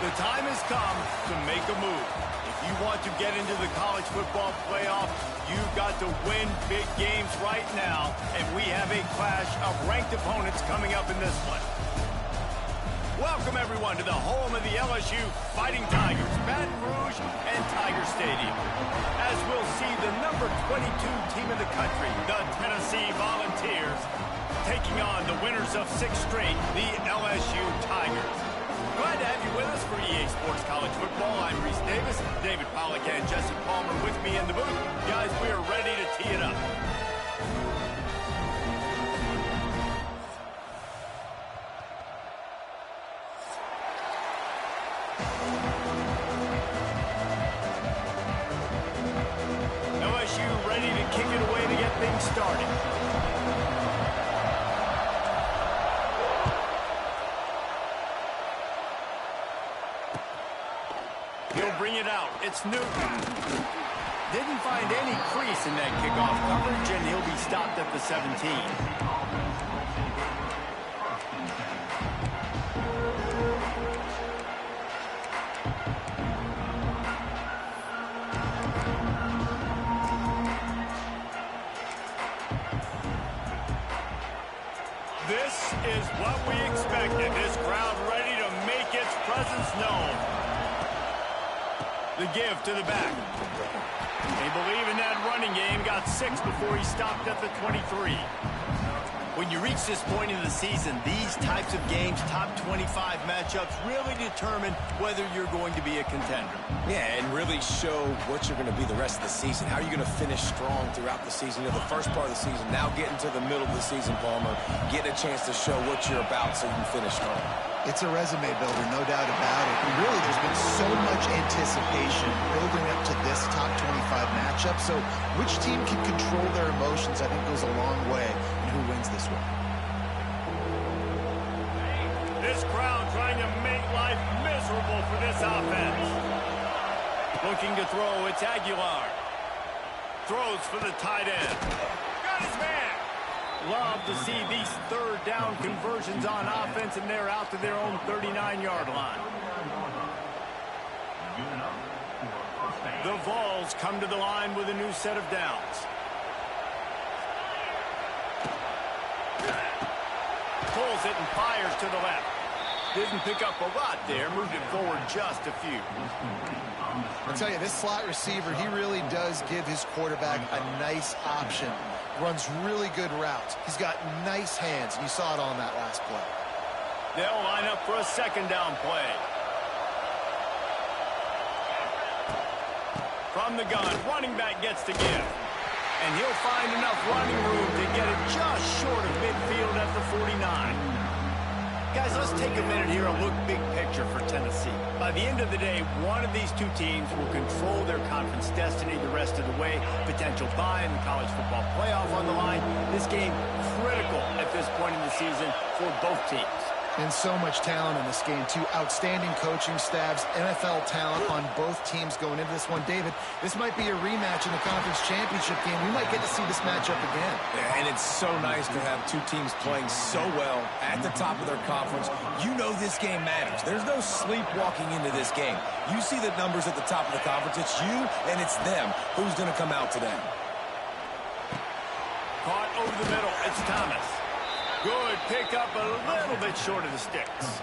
The time has come to make a move. If you want to get into the college football playoff, you've got to win big games right now, and we have a clash of ranked opponents coming up in this one. Welcome, everyone, to the home of the LSU Fighting Tigers, Baton Rouge and Tiger Stadium. As we'll see the number 22 team in the country, the Tennessee Volunteers, taking on the winners of 6 straight, the LSU Tigers. Glad to have you with us for EA Sports College Football. I'm Reese Davis, David Pollack and Jesse Palmer with me in the booth. Guys, we are ready to tee it up. LSU ready to kick it away to get things started. He'll bring it out. It's Newton. Didn't find any crease in that kickoff coverage, and he'll be stopped at the 17. This is what we expected. This crowd ready to make its presence known. The give to the back. They believe in that running game. Got 6 before he stopped at the 23. When you reach this point in the season, these types of games, top 25 matchups, really determine whether you're going to be a contender. Yeah, and really show what you're going to be the rest of the season. How are you going to finish strong throughout the season? You know, the first part of the season, now getting to the middle of the season, Palmer, getting a chance to show what you're about so you can finish strong. It's a resume builder, no doubt about it. And really, there's been so much anticipation building up to this top 25 matchup. So which team can control their emotions, I think, goes a long way in who wins this one. This crowd trying to make life miserable for this offense. Looking to throw, it's Aguilar. Throws for the tight end. Got his man. Love to see these third down conversions on offense, and they're out to their own 39-yard line. The Vols come to the line with a new set of downs. Pulls it and fires to the left. Didn't pick up a lot there, moved it forward just a few. I'll tell you, this slot receiver, he really does give his quarterback a nice option. Runs really good routes. He's got nice hands, and you saw it on that last play. They'll line up for a second down play. From the gun, running back gets the give. And he'll find enough running room to get it just short of midfield at the 49. Guys, let's take a minute here and look big picture for Tennessee. By the end of the day, one of these two teams will control their conference destiny the rest of the way. Potential bye in the college football playoff on the line. This game critical at this point in the season for both teams. And so much talent in this game, too. Outstanding coaching staffs, NFL talent on both teams going into this one. David, this might be a rematch in the conference championship game. We might get to see this matchup again. Yeah, and it's so nice to have two teams playing so well at the top of their conference. You know this game matters. There's no sleepwalking into this game. You see the numbers at the top of the conference. It's you and it's them. Who's going to come out today? Caught over the middle. It's Thomas. Good pick up a little bit short of the sticks.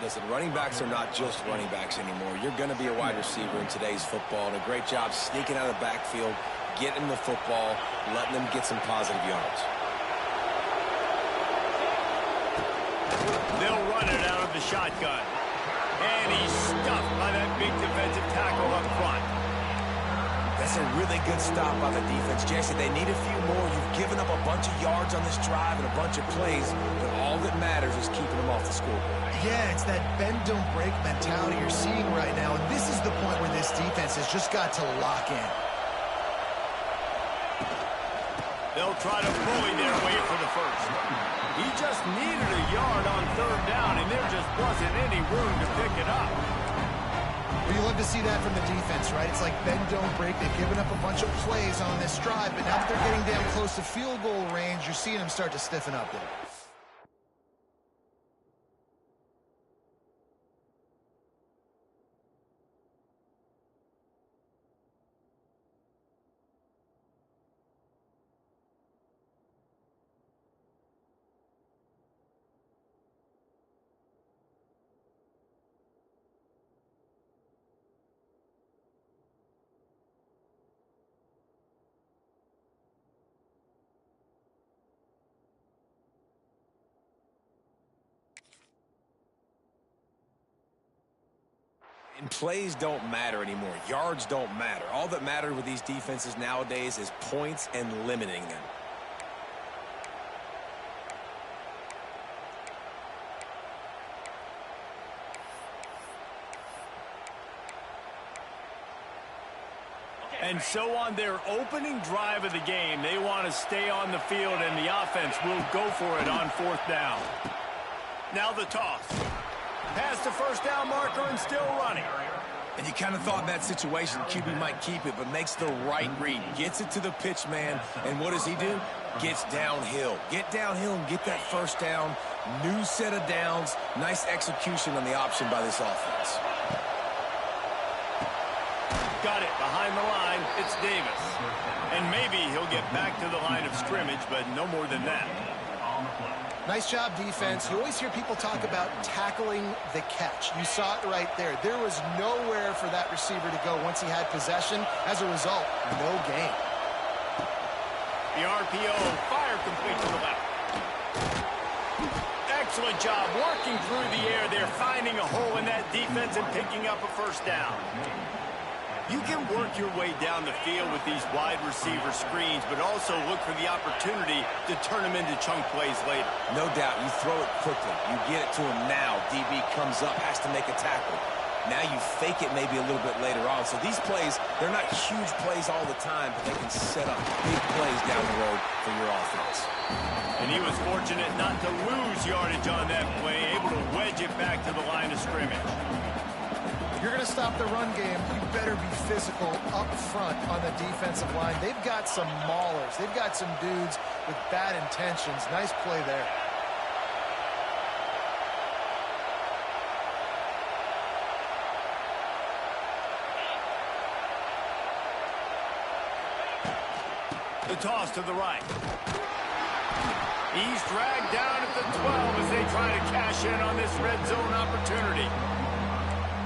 Listen, running backs are not just running backs anymore. You're going to be a wide receiver in today's football, and a great job sneaking out of the backfield, getting the football, letting them get some positive yards. They'll run it out of the shotgun. And he's stuffed by that big defensive tackle up front. That's a really good stop by the defense. Jesse, they need a few more. You've given up a bunch of yards on this drive and a bunch of plays, but all that matters is keeping them off the scoreboard. Yeah, it's that bend, don't break mentality you're seeing right now, and this is the point where this defense has just got to lock in. They'll try to bully their way for the first. He just needed a yard on third down, and there just wasn't any room to pick it up. Well, you love to see that from the defense, right? It's like bend, don't break. They've given up a bunch of plays on this drive, but now that they're getting down close to field goal range, you're seeing them start to stiffen up there. And plays don't matter anymore. Yards don't matter. All that matters with these defenses nowadays is points and limiting them. And so on their opening drive of the game, they want to stay on the field, and the offense will go for it on 4th down. Now the toss. Past the first down marker and still running. And you kind of thought in that situation QB might keep it, but makes the right read. Gets it to the pitch man, and what does he do? Gets downhill. Get downhill and get that first down. New set of downs. Nice execution on the option by this offense. Got it behind the line. It's Davis. And maybe he'll get back to the line of scrimmage, but no more than that. Nice job, defense. You always hear people talk about tackling the catch. You saw it right there. There was nowhere for that receiver to go once he had possession. As a result, no gain. The RPO, fire complete to the left. Excellent job working through the air there, finding a hole in that defense and picking up a first down. You can work your way down the field with these wide receiver screens, but also look for the opportunity to turn them into chunk plays later. No doubt. You throw it quickly. You get it to him now. DB comes up, has to make a tackle. Now you fake it maybe a little bit later on. So these plays, they're not huge plays all the time, but they can set up big plays down the road for your offense. And he was fortunate not to lose yardage on that play, able to wedge it back to the line of scrimmage. You're going to stop the run game, you better be physical up front on the defensive line. They've got some maulers. They've got some dudes with bad intentions. Nice play there. The toss to the right. He's dragged down at the 12 as they try to cash in on this red zone opportunity.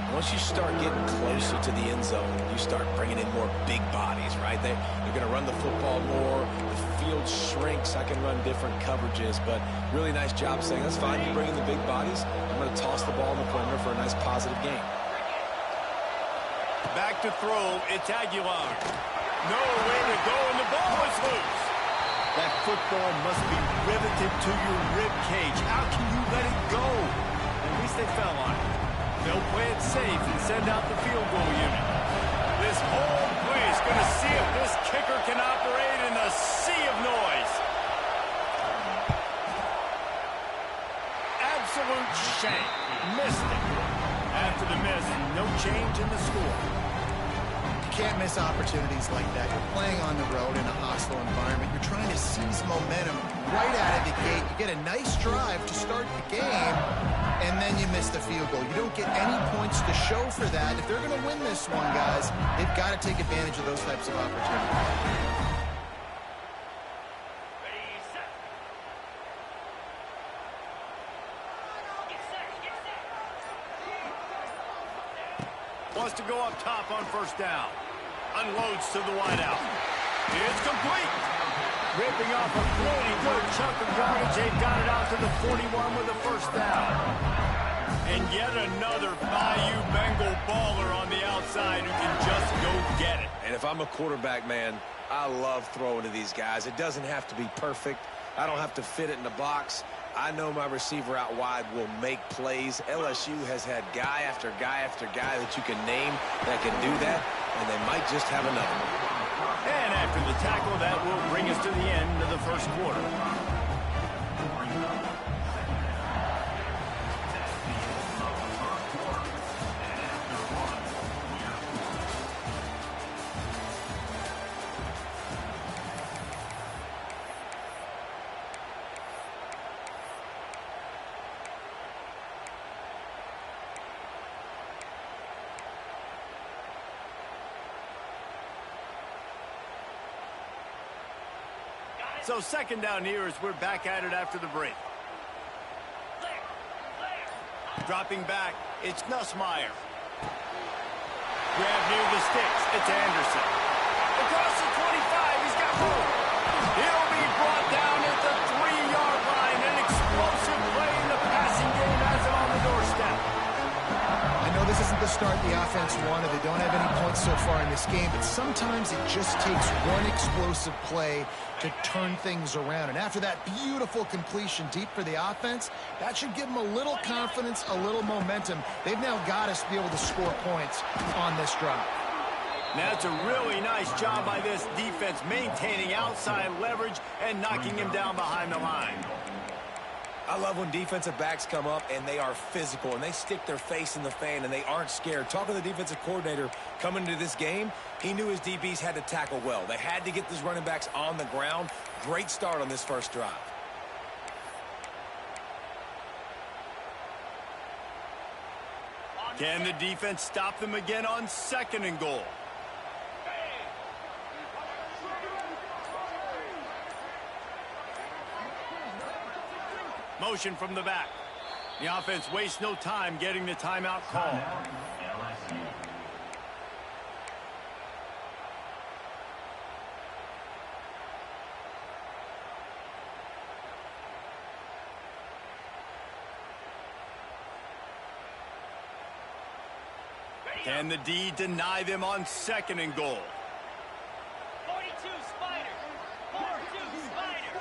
Once you start getting closer to the end zone, you start bringing in more big bodies, right? They're going to run the football more. The field shrinks. I can run different coverages, but really nice job saying, that's fine. You bring in the big bodies. I'm going to toss the ball in the perimeter for a nice positive game. Back to throw. It's Aguilar. Nowhere to go, and the ball is loose. That football must be riveted to your rib cage. How can you let it go? At least they fell on it. They'll play it safe and send out the field goal unit. This whole place going to see if this kicker can operate in a sea of noise. Absolute shame. Missed it. After the miss, no change in the score. You can't miss opportunities like that. You're playing on the road in a hostile environment. You're trying to seize momentum right out of the gate. You get a nice drive to start the game, and then you miss the field goal. You don't get any points to show for that. If they're going to win this one, guys, they've got to take advantage of those types of opportunities. Wants to go up top on first down. Unloads to the wideout. It's complete. Ripping off a pretty good chunk of yardage. They've got it out to the 41 with a first down. And yet another Bayou Bengal baller on the outside who can just go get it. And if I'm a quarterback, man, I love throwing to these guys. It doesn't have to be perfect. I don't have to fit it in the box. I know my receiver out wide will make plays. LSU has had guy after guy after guy that you can name that can do that, and they might just have another one. And after the tackle, that will bring us to the end of the first quarter. So second down here as we're back at it after the break. Dropping back, it's Nussmeier. Grab near the sticks, it's Anderson. Across the 25, he's got room. He'll be brought down at the 3-yard line. An explosive play in the passing game has him on the doorstep. I know this isn't the start the offense won, or they don't have any points so far in this game, but sometimes it just takes one explosive play to turn things around. And after that beautiful completion deep for the offense, that should give them a little confidence, a little momentum. They've now got us to be able to score points on this drive. That's a really nice job by this defense, maintaining outside leverage and knocking him down behind the line. I love when defensive backs come up and they are physical and they stick their face in the fan and they aren't scared. Talking to the defensive coordinator coming into this game, he knew his DBs had to tackle well. They had to get these running backs on the ground. Great start on this first drive. Can the defense stop them again on 2nd and goal? Motion from the back. The offense wastes no time getting the timeout call. Can the D deny them on 2nd and goal? 42 Spider. 42 Spider.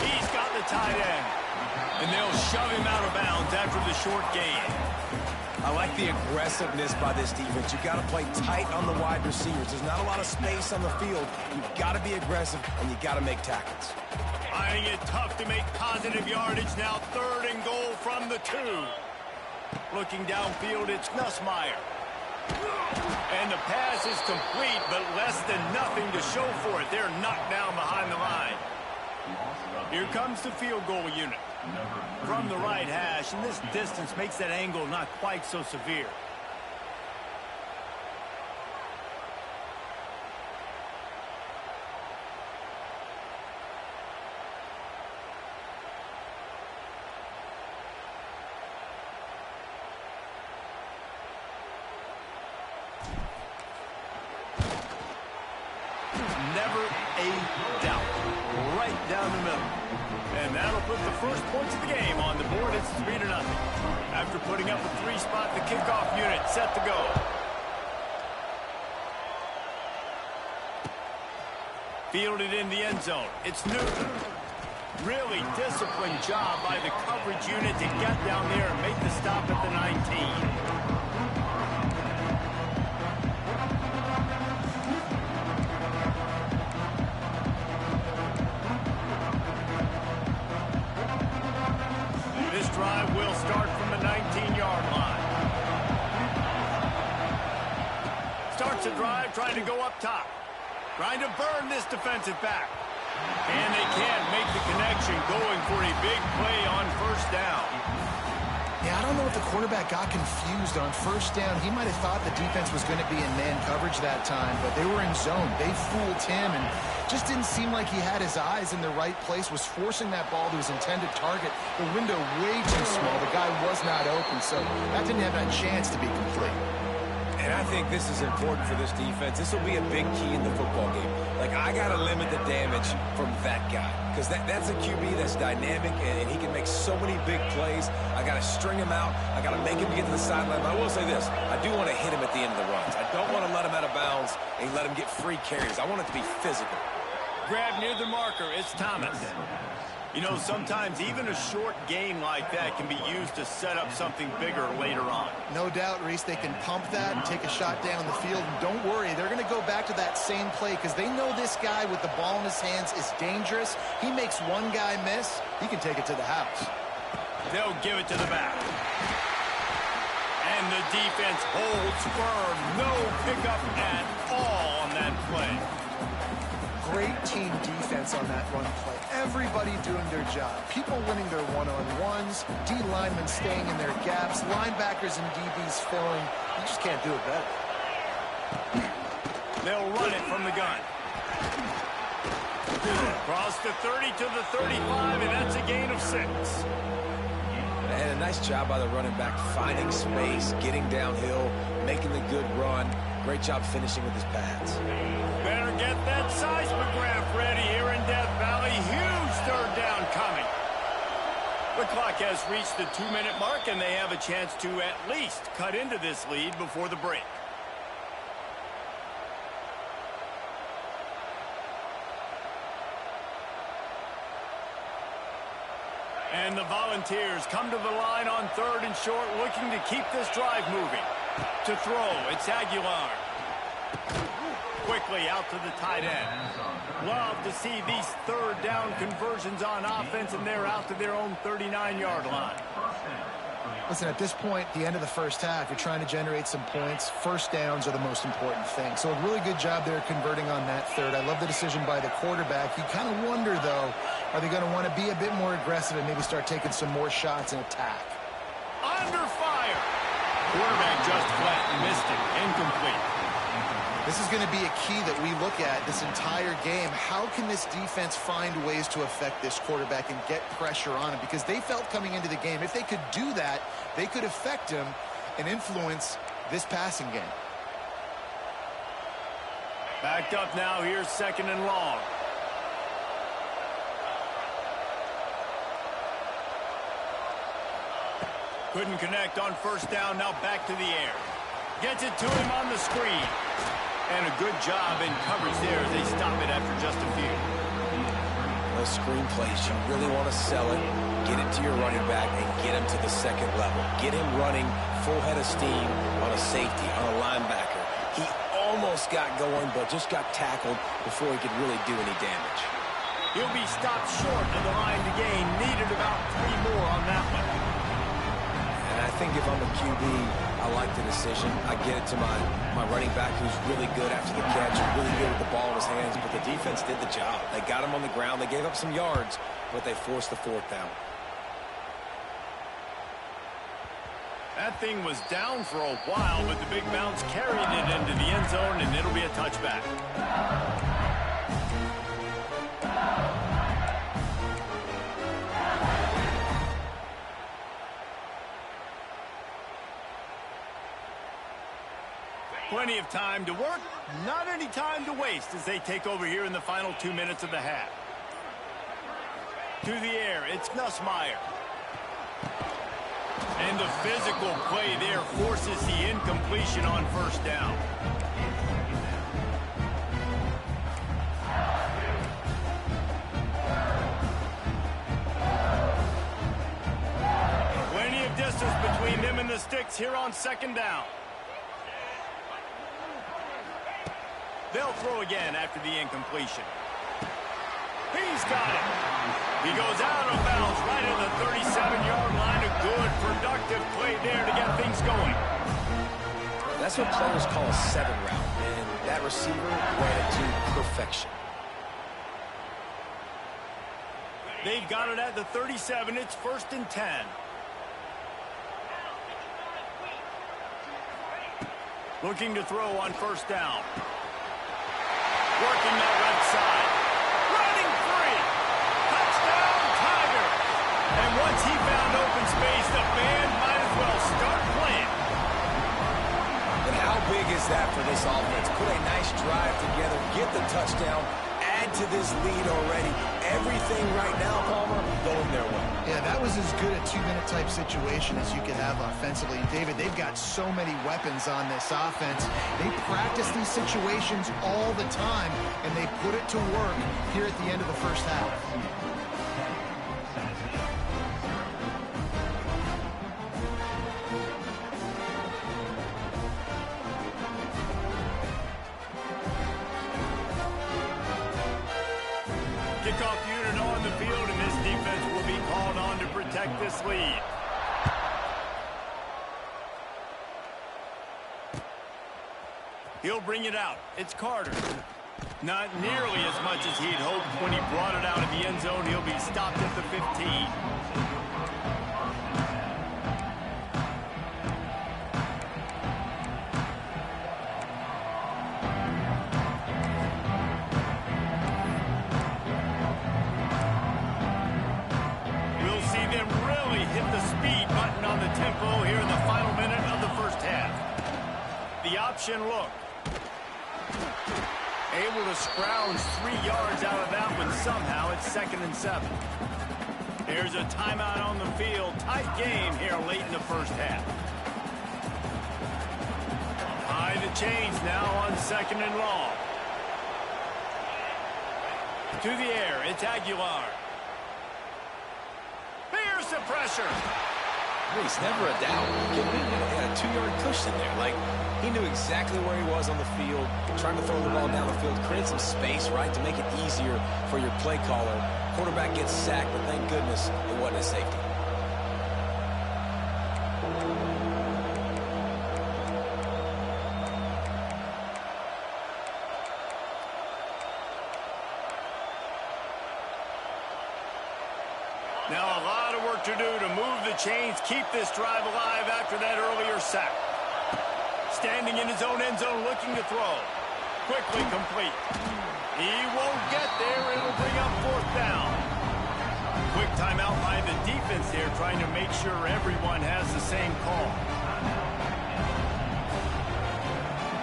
He's got the tight end. And they'll shove him out of bounds after the short gain. I like the aggressiveness by this defense. You've got to play tight on the wide receivers. There's not a lot of space on the field. You've got to be aggressive, and you've got to make tackles. Finding it tough to make positive yardage now. 3rd and goal from the 2. Looking downfield, it's Nussmeier. And the pass is complete, but less than nothing to show for it. They're knocked down behind the line. Here comes the field goal unit. From the right hash, and this distance makes that angle not quite so severe. Never a doubt. Right down the middle. And that'll put the first points of the game on the board. It's 3-0. After putting up a 3-spot, the kickoff unit set to go. Fielded in the end zone. It's Newton. Really disciplined job by the coverage unit to get down there and make the stop at the 19. Drive will start from the 19-yard line. Starts a drive trying to go up top. Trying to burn this defensive back. And they can't make the connection, going for a big play on 1st down. Yeah, I don't know if the quarterback got confused on 1st down. He might have thought the defense was going to be in man coverage that time, but they were in zone. They fooled him and just didn't seem like he had his eyes in the right place, was forcing that ball to his intended target. The window way too small. The guy was not open, so that didn't have a chance to be complete. And I think this is important for this defense. This will be a big key in the football game. Like, I got to limit the damage from that guy because that's a QB that's dynamic, and he can make so many big plays. I got to string him out. I got to make him get to the sideline. But I will say this. I do want to hit him at the end of the runs. I don't want to let him out of bounds and let him get free carries. I want it to be physical. Grab near the marker. It's Thomas. You know, sometimes even a short gain like that can be used to set up something bigger later on. No doubt, Reese, they can pump that and take a shot down the field. And don't worry, they're going to go back to that same play because they know this guy with the ball in his hands is dangerous. He makes one guy miss, he can take it to the house. They'll give it to the back. And the defense holds firm. No pickup at all on that play. Great team defense on that run play. Everybody doing their job. People winning their one-on-ones, D linemen staying in their gaps, linebackers and DBs filling. You just can't do it better. They'll run it from the gun. Cross the 30 to the 35, and that's a gain of 6. And a nice job by the running back, finding space, getting downhill, making the good run. Great job finishing with his pads. Better get that seismograph ready here in Death Valley. Huge 3rd down coming. The clock has reached the 2-minute mark, and they have a chance to at least cut into this lead before the break. And the Volunteers come to the line on 3rd and short, looking to keep this drive moving. To throw, it's Aguilar. Quickly out to the tight end. Love to see these 3rd down conversions on offense, and they're out to their own 39-yard line. Listen, at this point, the end of the first half, you're trying to generate some points. First downs are the most important thing. So a really good job there converting on that 3rd. I love the decision by the quarterback. You kind of wonder, though, are they going to want to be a bit more aggressive and maybe start taking some more shots and attack? Under fire. Quarterback just flat, missed it, incomplete. This is going to be a key that we look at this entire game. How can this defense find ways to affect this quarterback and get pressure on him? Because they felt coming into the game, if they could do that, they could affect him and influence this passing game. Backed up now, here's 2nd and long. Couldn't connect on 1st down, now back to the air. Gets it to him on the screen. And a good job in coverage there as they stop it after just a few. Those screen plays, you really want to sell it, get it to your running back, and get him to the 2nd level. Get him running full head of steam on a safety, on a linebacker. He almost got going, but just got tackled before he could really do any damage. He'll be stopped short of the line to gain. Needed about 3 more on that one. And I think if I'm a QB, I like the decision. I get it to my running back who's really good after the catch, really good with the ball in his hands, but the defense did the job. They got him on the ground. They gave up some yards, but they forced the 4th down. That thing was down for a while, but the big bounce carried it into the end zone, and it'll be a touchback. Plenty of time to work, not any time to waste as they take over here in the final 2 minutes of the half. To the air, it's Nussmeier. And the physical play there forces the incompletion on 1st down. Plenty of distance between them and the sticks here on 2nd down. They'll throw again after the incompletion. He's got it. He goes out of bounds right at the 37-yard line. A good, productive play there to get things going. That's what players call a 7 route, and that receiver ran it to perfection. They've got it at the 37. It's 1st and 10. Looking to throw on 1st down. Working that left side. Running free. Touchdown, Tiger. And once he found open space, the band might as well start playing. And how big is that for this offense? Put a nice drive together, get the touchdown, add to this lead already. Everything right now, Palmer, going their way. Yeah, that was as good a 2-minute type situation as you could have offensively. And David, they've got so many weapons on this offense. They practice these situations all the time, and they put it to work here at the end of the first half. Kickoff unit on the field, and this defense will be called on to protect this lead. He'll bring it out. It's Carter. Not nearly as much as he'd hoped when he brought it out of the end zone. He'll be stopped at the 15. Here in the final minute of the first half. The option look. Able to scrounge 3 yards out of that one somehow. It's 2nd and 7. There's a timeout on the field. Tight game here late in the first half. High the chains now on 2nd and long. To the air, it's Aguilar. Here's the pressure. He's never a doubt. He had a 2-yard cushion there. Like, he knew exactly where he was on the field, trying to throw the ball down the field, create some space, right, to make it easier for your play caller. Quarterback gets sacked, but thank goodness it wasn't a safety. Now a lot of work to do to move the chains, keep this drive alive after that earlier sack. Standing in his own end zone looking to throw. Quickly complete. He won't get there. It'll bring up 4th down. Quick timeout by the defense there, trying to make sure everyone has the same call.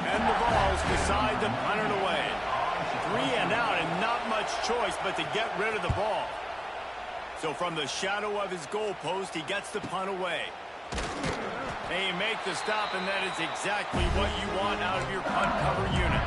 And the Vols decide to punt it away. 3 and out and not much choice but to get rid of the ball. So from the shadow of his goalpost, he gets the punt away. They make the stop, and that is exactly what you want out of your punt cover unit.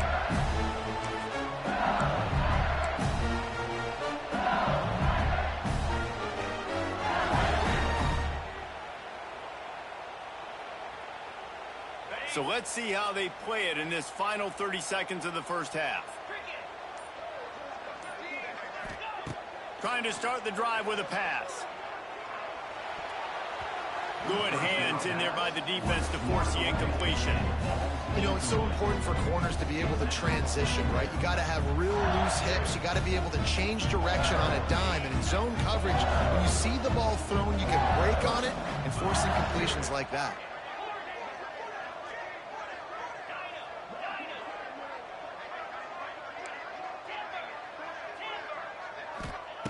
So let's see how they play it in this final 30 seconds of the first half. Trying to start the drive with a pass. Good hands in there by the defense to force the incompletion. You know, it's so important for corners to be able to transition, right? You got to have real loose hips. You got to be able to change direction on a dime. And in zone coverage, when you see the ball thrown, you can break on it and force incompletions like that.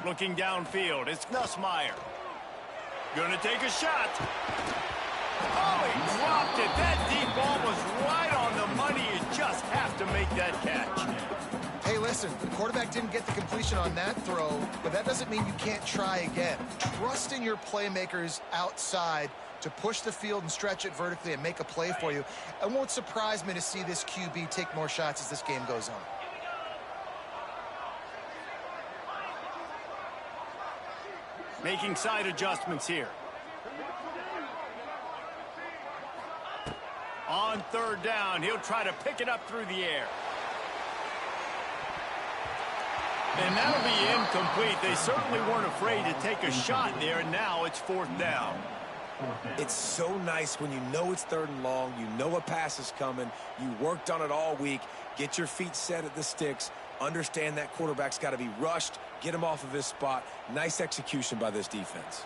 Looking downfield, it's Nussmeier. Gonna take a shot. Oh, he dropped it. That deep ball was right on the money. You just have to make that catch. Hey, listen, the quarterback didn't get the completion on that throw, but that doesn't mean you can't try again. Trust in your playmakers outside to push the field and stretch it vertically and make a play for you. It won't surprise me to see this QB take more shots as this game goes on. Making side adjustments here. On 3rd down, he'll try to pick it up through the air. And that'll be incomplete. They certainly weren't afraid to take a shot there, and now it's 4th down. It's so nice when you know it's 3rd and long, you know a pass is coming, you worked on it all week, get your feet set at the sticks, understand that quarterback's got to be rushed, get him off of his spot. Nice execution by this defense.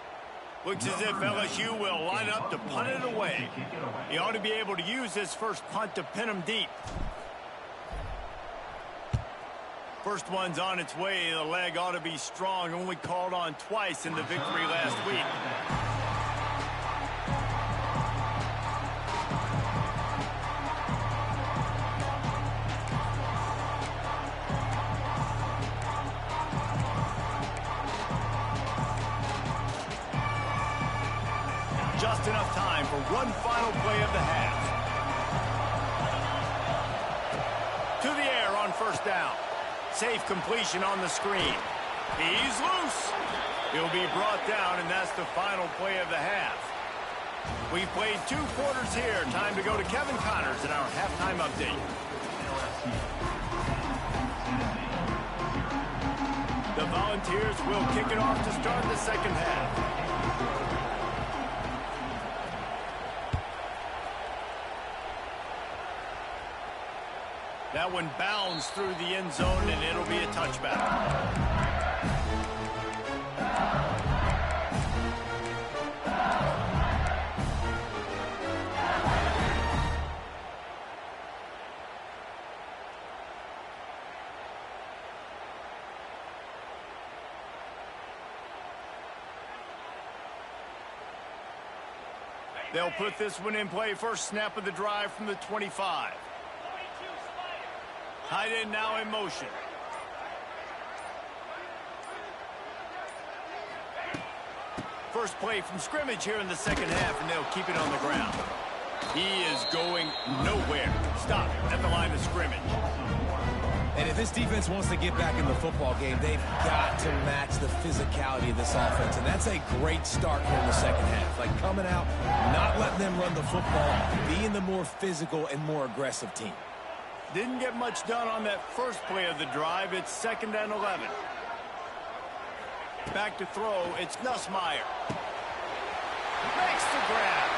Looks as if LSU will line up to punt it away. He ought to be able to use his first punt to pin him deep. First one's on its way. The leg ought to be strong. Only called on twice in the victory last week. Just enough time for one final play of the half. To the air on 1st down. Safe completion on the screen. He's loose. He'll be brought down, and that's the final play of the half. We've played 2 quarters here. Time to go to Kevin Connors in our halftime update. The Volunteers will kick it off to start the 2nd half. That one bounds through the end zone, and it'll be a touchback. They'll put this one in play. First snap of the drive from the 25. Tight end now in motion. first play from scrimmage here in the second half, and they'll keep it on the ground. He is going nowhere. Stop at the line of scrimmage. And if this defense wants to get back in the football game, they've got to match the physicality of this offense. And that's a great start here in the second half. Like coming out, not letting them run the football, being the more physical and more aggressive team. Didn't get much done on that first play of the drive. It's 2nd and 11. Back to throw. It's Nussmeier. Makes the grab.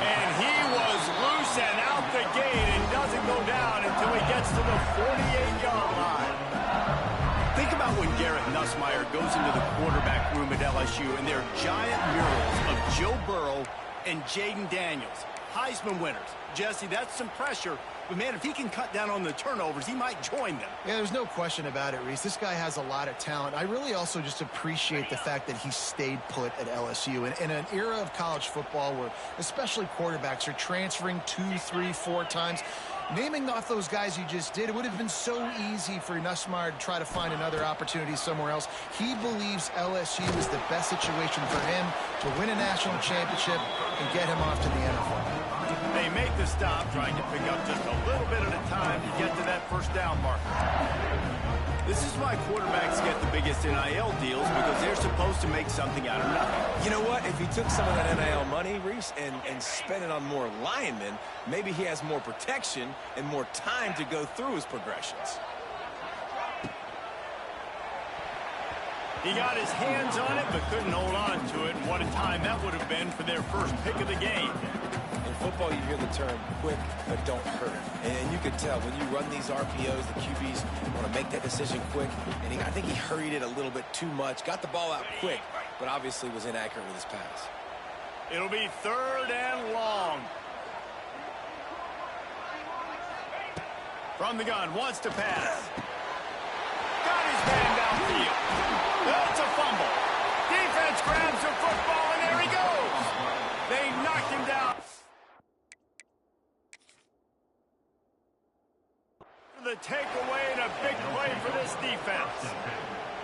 And he was loose and out the gate and doesn't go down until he gets to the 48-yard line. Think about when Garrett Nussmeier goes into the quarterback room at LSU and there are giant murals of Joe Burrow and Jaden Daniels, Heisman winners. Jesse, that's some pressure. But, man, if he can cut down on the turnovers, he might join them. Yeah, there's no question about it, Reese. This guy has a lot of talent. I really also just appreciate the fact that he stayed put at LSU. In an era of college football where especially quarterbacks are transferring 2, 3, 4 times, naming off those guys you just did, it would have been so easy for Nussmeier to try to find another opportunity somewhere else. He believes LSU is the best situation for him to win a national championship and get him off to the NFL. They make the stop, trying to pick up just a little bit at a time to get to that first down marker. This is why quarterbacks get the biggest NIL deals, because they're supposed to make something out of nothing. You know what? If he took some of that NIL money, Reese, and spent it on more linemen, maybe he has more protection and more time to go through his progressions. He got his hands on it, but couldn't hold on to it. What a time that would have been for their first pick of the game. In football, you hear the term quick, but don't hurt. And you can tell when you run these RPOs, the QBs want to make that decision quick. And I think he hurried it a little bit too much. Got the ball out quick, but obviously was inaccurate with his pass. It'll be 3rd and long. From the gun, wants to pass. Got his man downfield. That's a fumble. Defense grabs the football, and there he goes. They knocked him down. The takeaway and a big play for this defense.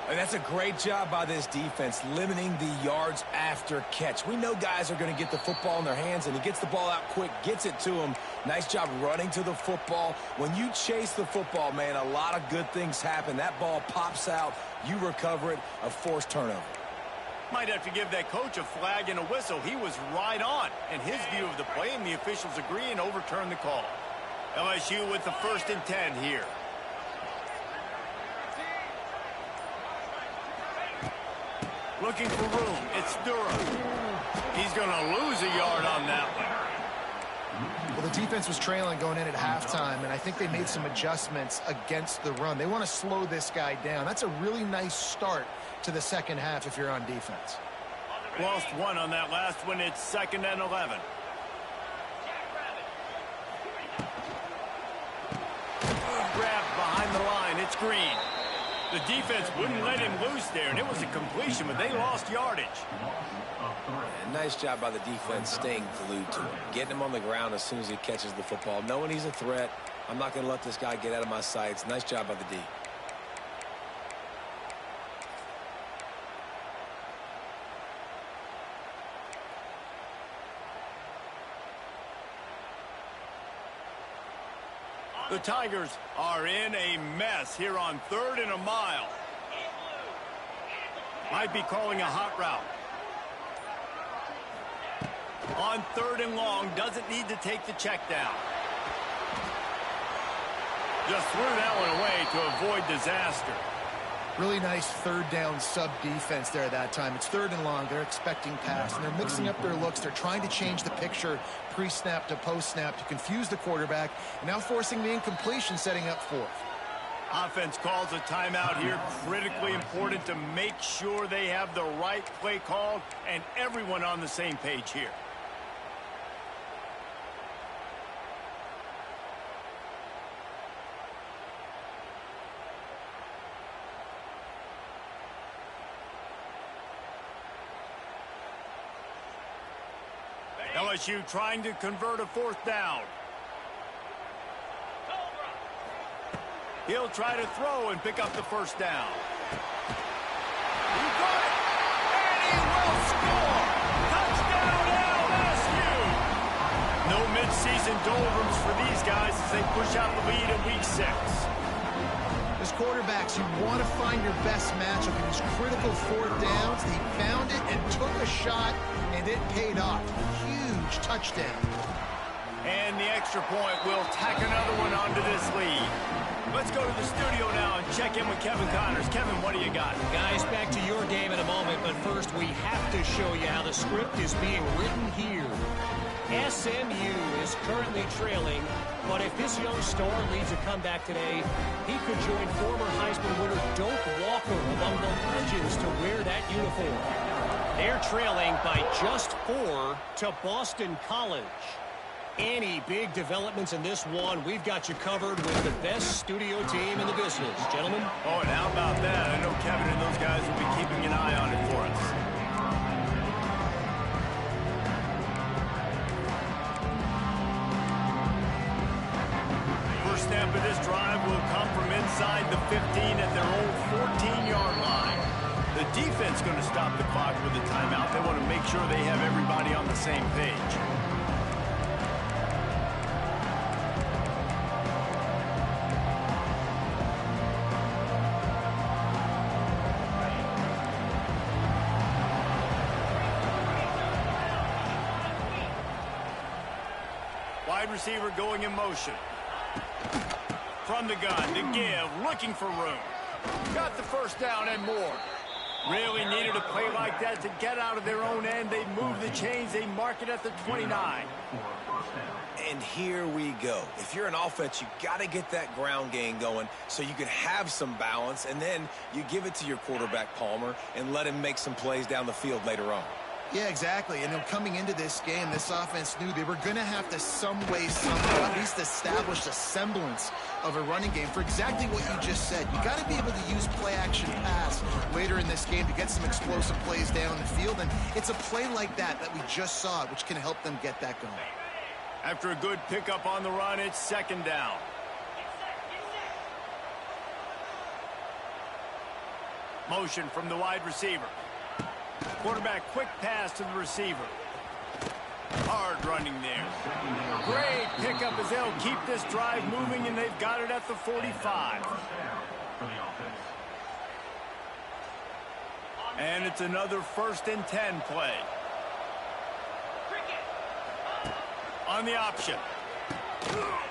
And that's a great job by this defense, limiting the yards after catch. We know guys are going to get the football in their hands, and he gets the ball out quick, gets it to him. Nice job running to the football. When you chase the football, man, a lot of good things happen. That ball pops out, you recover it, a forced turnover. Might have to give that coach a flag and a whistle. He was right on in his view of the play, and the officials agree and overturn the call. LSU with the 1st and 10 here. Looking for room. It's Durham. He's going to lose a yard on that one. Well, the defense was trailing going in at halftime, and I think they made some adjustments against the run. They want to slow this guy down. That's a really nice start to the second half if you're on defense. Lost one on that last one. It's 2nd and 11. Grabbed behind the line. It's Green. The defense wouldn't let him loose there, and it was a completion, but they lost yardage. And nice job by the defense staying glued to him, getting him on the ground as soon as he catches the football, knowing he's a threat. I'm not going to let this guy get out of my sights. Nice job by the D. The Tigers are in a mess here on 3rd and a mile. Might be calling a hot route. On 3rd and long, doesn't need to take the check down. Just threw that one away to avoid disaster. Really nice 3rd down sub defense there that time. It's 3rd and long. They're expecting pass, and they're mixing up their looks. They're trying to change the picture pre-snap to post-snap to confuse the quarterback, and now forcing the incompletion, setting up 4th. Offense calls a timeout here. Critically important to make sure they have the right play called and everyone on the same page here. LSU trying to convert a 4th down. He'll try to throw and pick up the 1st down. He got it! And he Mid-season doldrums for these guys as they push out the lead in Week 6. As quarterbacks, you want to find your best matchup in these critical fourth downs. He found it and took a shot, and it paid off. Huge touchdown. And the extra point will tack another one onto this lead. Let's go to the studio now and check in with Kevin Connors. Kevin, what do you got? Guys, back to your game in a moment, but first we have to show you how the script is being written here. SMU is currently trailing, but if this young star leads a comeback today, he could join former Heisman winner Doak Walker among the legends to wear that uniform. They're trailing by just 4 to Boston College. Any big developments in this one, we've got you covered with the best studio team in the business, gentlemen. Oh, and how about that? I know Kevin and those guys will be keeping an eye on it for us. First snap of this drive will come from inside the 15 at their own 14-yard line. The defense going to stop the clock with a timeout. They want to make sure they have everybody on the same page. Wide receiver going in motion. From the gun to give, looking for room. Got the first down and more. Really needed a play like that to get out of their own end. They move the chains. They mark it at the 29. And here we go. If you're an offense, you got to get that ground game going so you can have some balance, and then you give it to your quarterback, Palmer, and let him make some plays down the field later on. Yeah, exactly. And then coming into this game, this offense knew they were going to have to some way, somehow, at least establish a semblance of a running game for exactly what you just said. You got to be able to use play-action pass later in this game to get some explosive plays down the field. And it's a play like that we just saw, which can help them get that going. After a good pickup on the run, it's second down. Motion from the wide receiver. Quarterback quick pass to the receiver. Hard running there. Great pickup as they'll keep this drive moving, and they've got it at the 45. And it's another 1st and 10 play. On the option.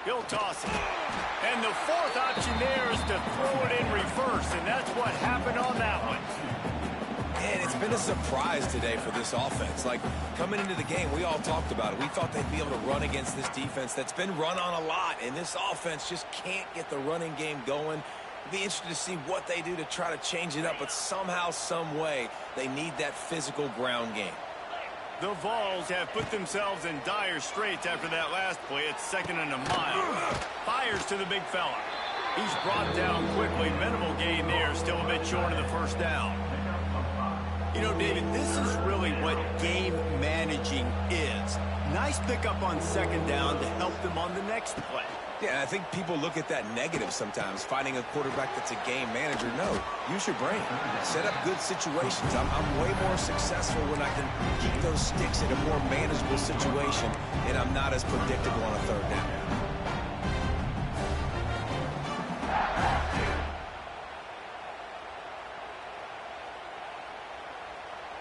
He'll toss it. And the 4th option there is to throw it in reverse, and that's what happened on that one. And it's been a surprise today for this offense. Like, coming into the game, we all talked about it. We thought they'd be able to run against this defense that's been run on a lot, and this offense just can't get the running game going. It'll be interesting to see what they do to try to change it up, but somehow, some way, they need that physical ground game. The Vols have put themselves in dire straits after that last play. It's 2nd and a mile. Fires to the big fella. He's brought down quickly. Minimal gain there, still a bit short of the 1st down. You know, David, this is really what game managing is. Nice pickup on 2nd down to help them on the next play. Yeah, and I think people look at that negative sometimes, finding a quarterback that's a game manager. No, use your brain. Set up good situations. I'm way more successful when I can keep those sticks in a more manageable situation, and I'm not as predictable on a 3rd down.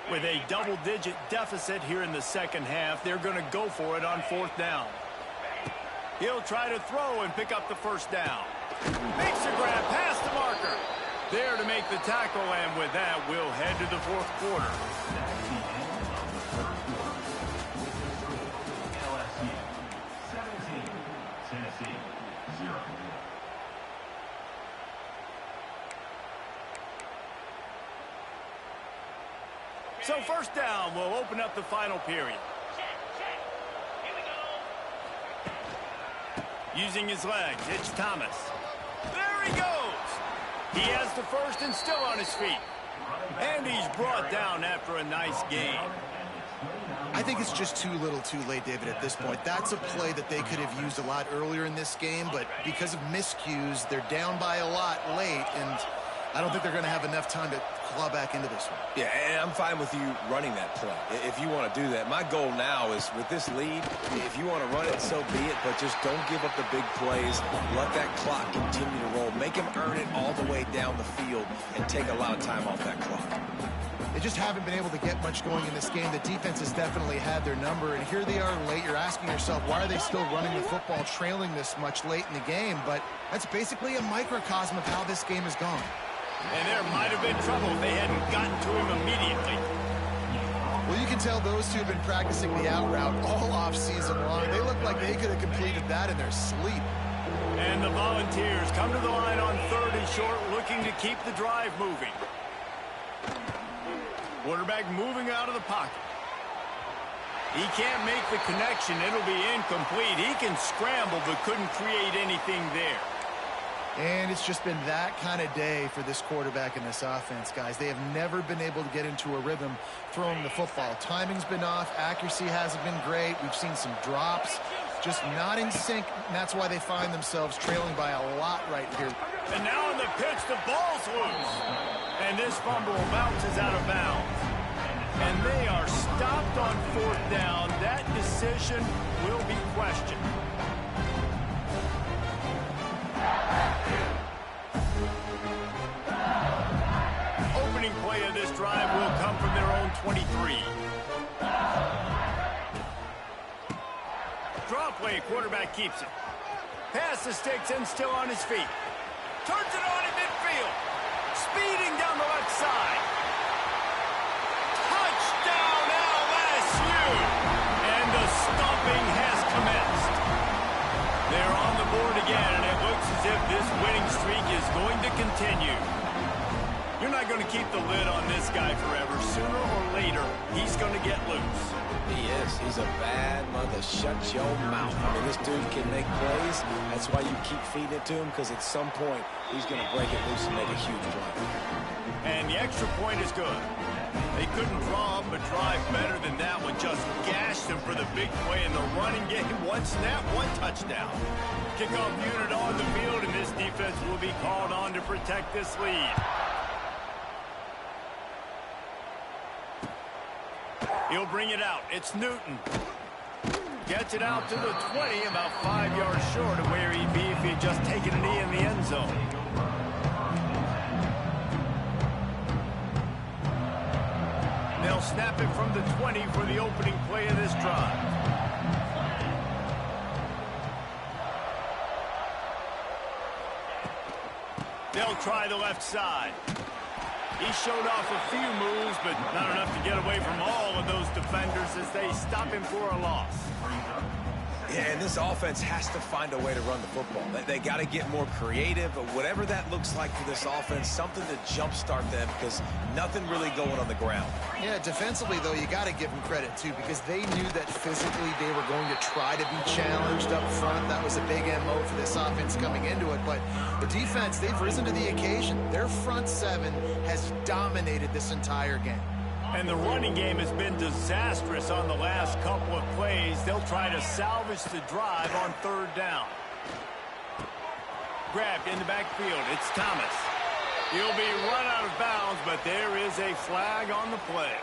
With a double-digit deficit here in the 2nd half, they're going to go for it on 4th down. He'll try to throw and pick up the 1st down. Makes a grab past the marker. There to make the tackle, and with that, we'll head to the 4th quarter. LSU 17, Tennessee 0. So 1st down will open up the final period. Here we go. Using his legs, it's Thomas. There he goes. He has the 1st and still on his feet. And he's brought down after a nice gain. I think it's just too little too late, David, at this point. That's a play that they could have used a lot earlier in this game, but because of miscues, they're down by a lot late, and I don't think they're going to have enough time to claw back into this one. Yeah, and I'm fine with you running that play if you want to do that. My goal now is with this lead, if you want to run it, so be it, but just don't give up the big plays. Let that clock continue to roll. Make him earn it all the way down the field and take a lot of time off that clock. They just haven't been able to get much going in this game. The defense has definitely had their number, and here they are late. You're asking yourself, why are they still running the football, trailing this much late in the game? But that's basically a microcosm of how this game has gone. And there might have been trouble if they hadn't gotten to him immediately. Well, you can tell those two have been practicing the out route all off season long. They look like they could have completed that in their sleep. And the Volunteers come to the line on 3rd and short, looking to keep the drive moving. Quarterback moving out of the pocket. He can't make the connection. It'll be incomplete. He can scramble, but couldn't create anything there. And it's just been that kind of day for this quarterback and this offense, guys. They have never been able to get into a rhythm throwing the football. Timing's been off. Accuracy hasn't been great. We've seen some drops. Just not in sync, and that's why they find themselves trailing by a lot right here. And now on the pitch, the ball's loose. And this fumble bounces out of bounds. And they are stopped on 4th down. That decision will be questioned. Opening play of this drive will come from their own 23. Draw play, quarterback keeps it. Pass the sticks and still on his feet. Turns it on in midfield. Speeding down the left side. Touchdown LSU! And the stomping has commenced. They're on the board again, and it looks as if this winning streak is going to continue. You're not going to keep the lid on this guy forever. Sooner or later, he's going to get loose. He is. He's a bad mother. Shut your mouth. I mean, this dude can make plays. That's why you keep feeding it to him, because at some point, he's going to break it loose and make a huge play. And the extra point is good. They couldn't draw up a drive better than that one. Just gashed him for the big play in the running game. One snap, one touchdown. Kickoff unit on the field, and this defense will be called on to protect this lead. He'll bring it out. It's Newton. Gets it out to the 20, about 5 yards short of where he'd be if he'd just taken a knee in the end zone. They'll snap it from the 20 for the opening play of this drive. They'll try the left side. He showed off a few moves, but not enough to get away from all of those defenders as they stop him for a loss. Yeah, and this offense has to find a way to run the football. They got to get more creative, but whatever that looks like for this offense, something to jumpstart them, because nothing really going on the ground. Yeah, defensively, though, you got to give them credit, too, because they knew that physically they were going to try to be challenged up front. That was a big MO for this offense coming into it. But the defense, they've risen to the occasion. Their front seven has dominated this entire game. And the running game has been disastrous on the last couple of plays. They'll try to salvage the drive on 3rd down. Grabbed in the backfield. It's Thomas. He'll be run out of bounds, but there is a flag on the play.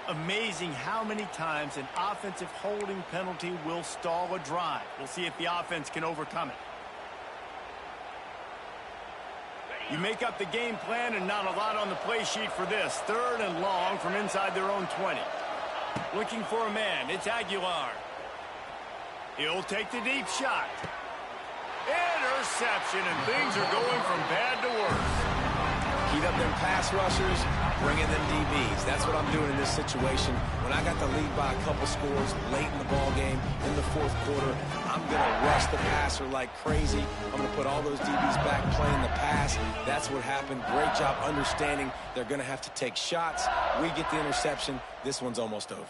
Amazing how many times an offensive holding penalty will stall a drive. We'll see if the offense can overcome it. You make up the game plan, and not a lot on the play sheet for this. 3rd and long from inside their own 20. Looking for a man. It's Aguilar. He'll take the deep shot. Interception, and things are going from bad to worse. Heat up them pass rushers, bring in them DBs. That's what I'm doing in this situation. When I got the lead by a couple scores late in the ball game, in the 4th quarter, I'm going to rush the passer like crazy. I'm going to put all those DBs back playing the pass. That's what happened. Great job understanding they're going to have to take shots. We get the interception. This one's almost over.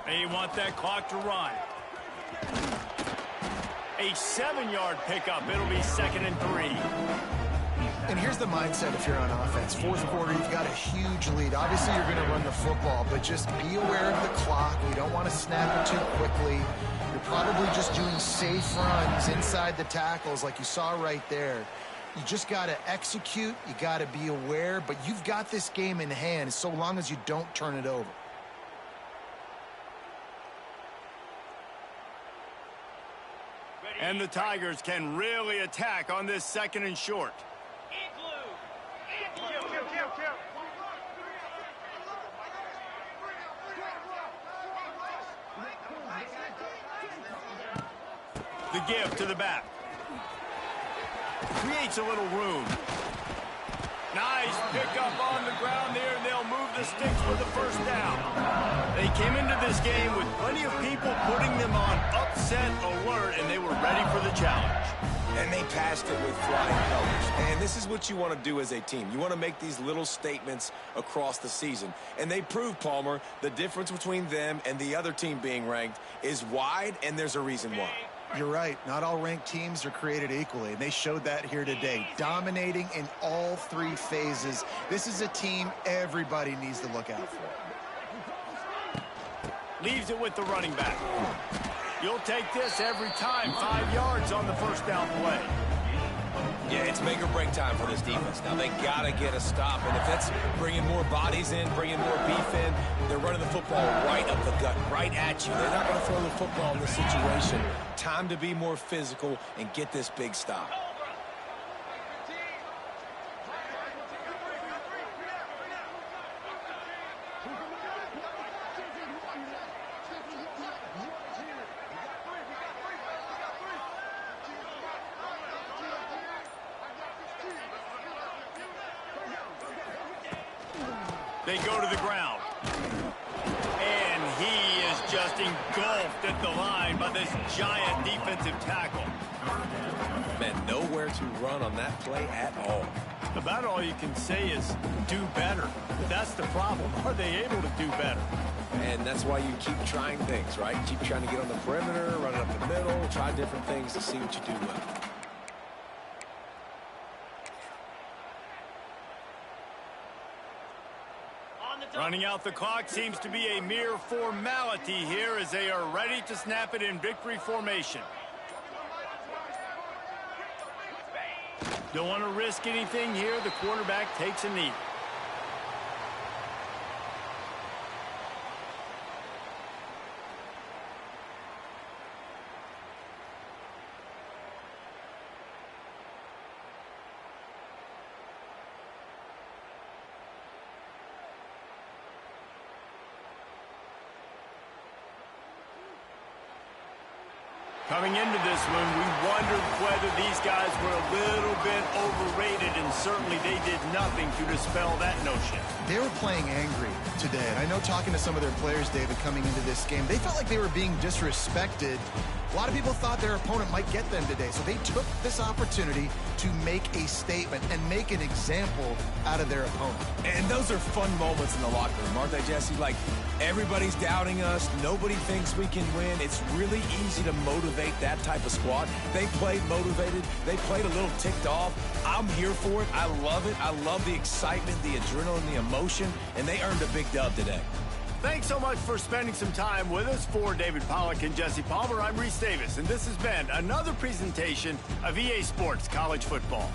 They want that clock to run. A 7-yard pickup. It'll be 2nd and 3. And here's the mindset if you're on offense. 4th quarter, you've got a huge lead. Obviously, you're going to run the football, but just be aware of the clock. You don't want to snap it too quickly. You're probably just doing safe runs inside the tackles like you saw right there. You just got to execute. You got to be aware. But you've got this game in hand so long as you don't turn it over. And the Tigers can really attack on this 2nd and short. The give to the back. Creates a little room. Nice pickup on the ground there, and they'll move the sticks for the first down. They came into this game with plenty of people putting them on upset alert, and they were ready for the challenge. And they passed it with flying colors. And this is what you want to do as a team. You want to make these little statements across the season. And they proved, Palmer, the difference between them and the other team being ranked is wide, and there's a reason why. You're right. Not all ranked teams are created equally, and they showed that here today, dominating in all 3 phases. This is a team everybody needs to look out for. Leaves it with the running back. You'll take this every time. 5 yards on the first down play. Yeah, it's make or break time for this defense. Now, they got to get a stop, and if that's bringing more bodies in, bringing more beef in, they're running the football right up the gut, right at you. They're not going to throw the football in this situation. Time to be more physical and get this big stop. They go to the ground. And he is just engulfed at the line by this giant defensive tackle. Man, nowhere to run on that play at all. About all you can say is do better. But that's the problem. Are they able to do better? And that's why you keep trying things, right? Keep trying to get on the perimeter, run it up the middle, try different things to see what you do well. Running out the clock seems to be a mere formality here as they are ready to snap it in victory formation. Don't want to risk anything here. The quarterback takes a knee. Coming into this one, we wondered whether these guys were a little bit overrated, and certainly they did nothing to dispel that notion. They were playing angry today, and I know talking to some of their players, David, coming into this game, they felt like they were being disrespected. A lot of people thought their opponent might get them today, so they took this opportunity to make a statement and make an example out of their opponent. And those are fun moments in the locker room, aren't they, Jesse? Like, everybody's doubting us. Nobody thinks we can win. It's really easy to motivate that type of squad. They played motivated. They played a little ticked off. I'm here for it. I love it. I love the excitement, the adrenaline, the emotion, and they earned a big dub today. Thanks so much for spending some time with us. For David Pollack and Jesse Palmer, I'm Reese Davis, and this has been another presentation of EA Sports College Football.